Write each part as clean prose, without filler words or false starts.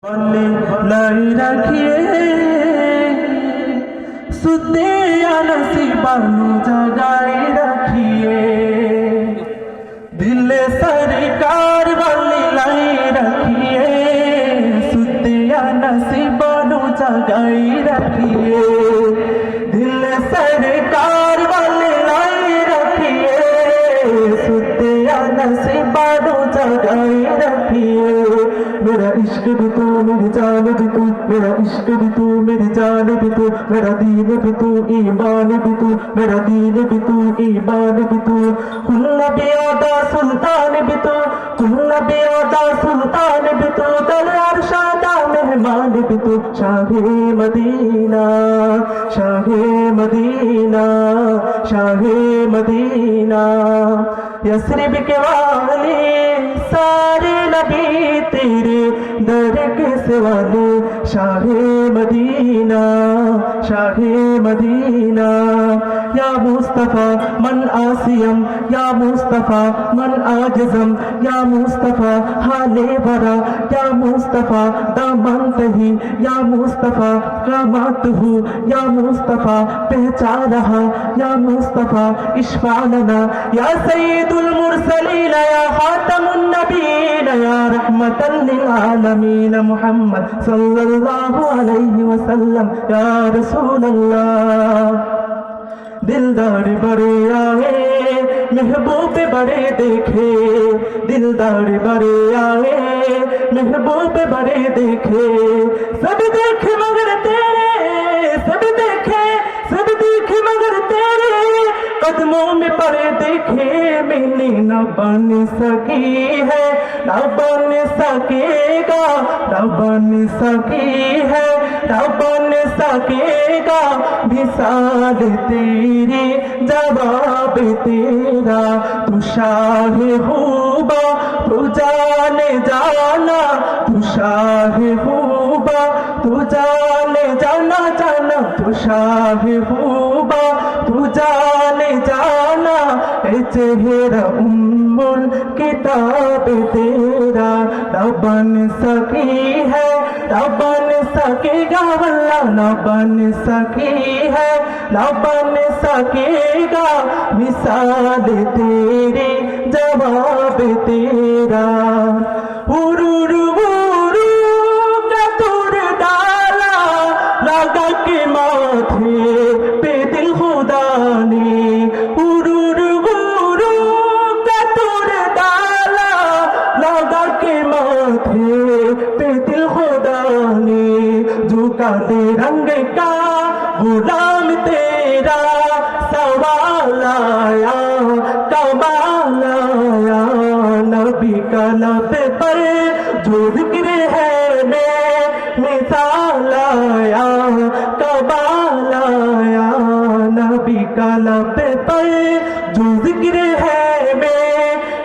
लाई रखिए सुते नसीबानू जगाई रखिए दिल सरकार वाली लाई रखिए सुते नसीबानू जगाई रखिए दिल सरकार वाली लाई रखिए सुते नसीबानू जगाई रखिए मेरा इश्क भी तू मेरी जान भी तू मेरा इश्क भी तू मेरी जान भी तू मेरा दीन भी तू ईमान भी तू मेरा दीन भी तू ईमान भी तू कुल्ला बियादा सुल्तान भी तू कुल्ला बियादा सुल्तान भी तू दरबार शादा मेहमान भी तू Shah Medina Shah Medina Shah Medina यस्रिब के वाले सारे नबी तेरे दर के सवाले शाहे मदीना या मुस्तफा मन आसियम या मुस्तफा मन आजम या मुस्तफा हाले बरा या मुस्तफा दामन तही या मुस्तफा कामतहू या मुस्तफा पहचान रहा या मुस्तफा इश्फालना या सय्यदुल मुरसलीन या खातमुन नबीन या रहमतल लिल आलमीन मुहम्मद सल्लल्लाहु अलैहि वसल्लम या रसूल अल्लाह दिलदार बड़े आए महबूब बड़े देखे दिलदार बड़े आए महबूब बड़े देखे सब देखे मगर तेरे सब देखे मगर तेरे कदमों में पड़े देखे मिली न बन सकी है न बन सकेगा न बन सकी है न बन सकेगा मिसाल तेरी जवाब तेरा तू शाहे हुबा तू जाने जाना तू शाहे हुबा तू जाने जाना जाना तू शाहे हुबा तू जाने जाना ए चेहरा उम्मुल किताब तेरा न बन सकी है न बन सकेगा वल्ला न बन सकी है न बन सकेगा मिसाल तेरे जवाब तेरा उरुरु का तुर डाला लगा के माथे पे दिल खुदा ने उरुरु का तुर डाला लगा के माथे पे दिल खुदा ने झुका दे रंग का गुलाम तेरा सवाल आया कमाल आया नबी का लब पर जो जिक्र है मिसाल आया कमाल आया नबी का लब पर जो जिक्र है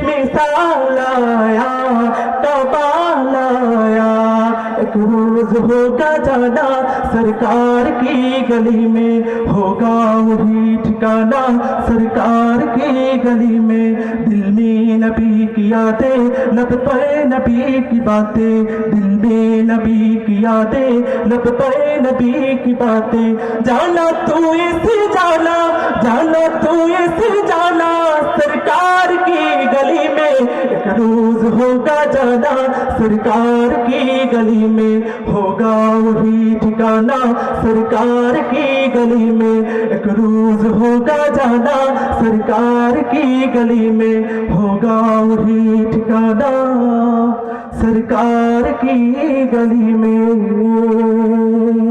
मिसाल आया कमाल आया एक रोज होगा जाना सरकार की गली में होगा वही ठिकाना सरकार की गली में दिल में नबी की यादें लब पर नबी की बातें दिल में नबी की यादें लब पर नबी की बातें जाना तू इसे जाना सरकार की गली में एक रोज होगा जाना सरकार की गली में होगा वही ठिकाना सरकार की गली में एक रोज होगा जाना सरकार की गली में होगा वही ठिकाना सरकार की गली में।